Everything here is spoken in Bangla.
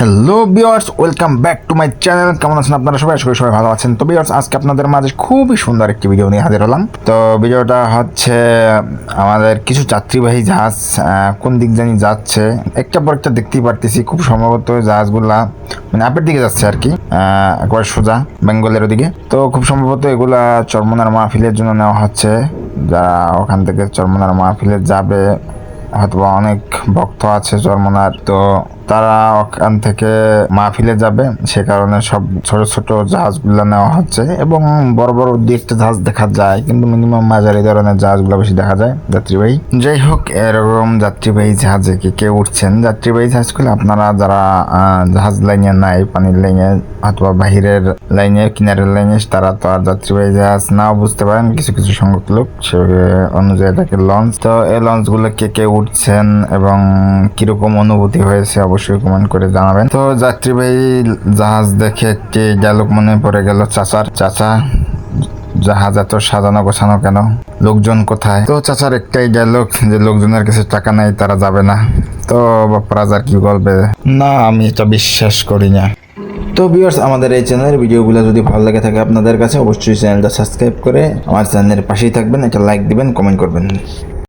Hello viewers, welcome back to my channel. কেমন আছেন আপনারা সবাই? আশা করি সবাই ভালো আছেন। তো ভিউয়ার্স, আজকে আপনাদের মাঝে খুবই সুন্দর একটি ভিডিও নিয়ে হাজির হলাম। তো ভিডিওটা হচ্ছে আমাদের কিছু যাত্রীবাহী জাহাজ কোন দিক জানি যাচ্ছে, একটা পর একটা দেখতেই পারতেছি। খুব সম্ভবত জাহাজগুলা মানে আপের দিকে যাচ্ছে আর কি, একবার সোজা বেঙ্গলের ওদিকে। তো খুব সম্ভবত এগুলা চরমোনার মাহফিলের জন্য নেওয়া হচ্ছে। যারা ওখান থেকে চরমোনার মাহফিলে যাবে, হয়তো অনেক ভক্ত আছে চরমোনার, তো তারা ওখান থেকে মাহফিলে যাবে, সে কারণে সব ছোট ছোট জাহাজগুলো নেওয়া হচ্ছে। এবং বড় বড় দু একটা জাহাজ দেখা যায়, কিন্তু মিনিমাম মাঝারি ধরনের জাহাজগুলো বেশি দেখা যায় যাত্রীবাহী। যাই হোক, এরকম যাত্রীবাহী জাহাজে কি কেউ উঠছেন? যাত্রীবাহী জাহাজগুলো আপনারা যারা জাহাজ লাইনে নাই, পানির লাইনে অথবা বাহিরের লাইনে, কিনারের লাইনে, তারা তো আর যাত্রীবাহী জাহাজ নাও বুঝতে পারেন। কিছু কিছু সংখ্যক লোক সে অনুযায়ী এটাকে লঞ্চ। তো এই লঞ্চগুলো কে কে উঠছেন এবং কিরকম অনুভূতি হয়েছে অবশ্যই কমেন্ট করে জানাবেন। তো যাত্রীবাহী জাহাজ দেখে একটি ডায়লগ মনে পড়ে গেল চাচা জাহাজ এত সাজানো গোছানো কেন, লোকজন কোথায়? তো চাচার একটাই ডায়লগ যে লোকজনের কাছে টাকা নাই, তারা যাবে না। তো বাপ্পারা আর কি বলবে, না আমি এটা বিশ্বাস করি না। তো ভিউয়ার্স, আমাদের এই চ্যানেলের ভিডিওগুলো যদি ভালো লাগে থাকে আপনাদের কাছে, অবশ্যই চ্যানেলটা সাবস্ক্রাইব করে আমার চ্যানেলের পাশেই থাকবেন, একটা লাইক দিবেন, কমেন্ট করবেন।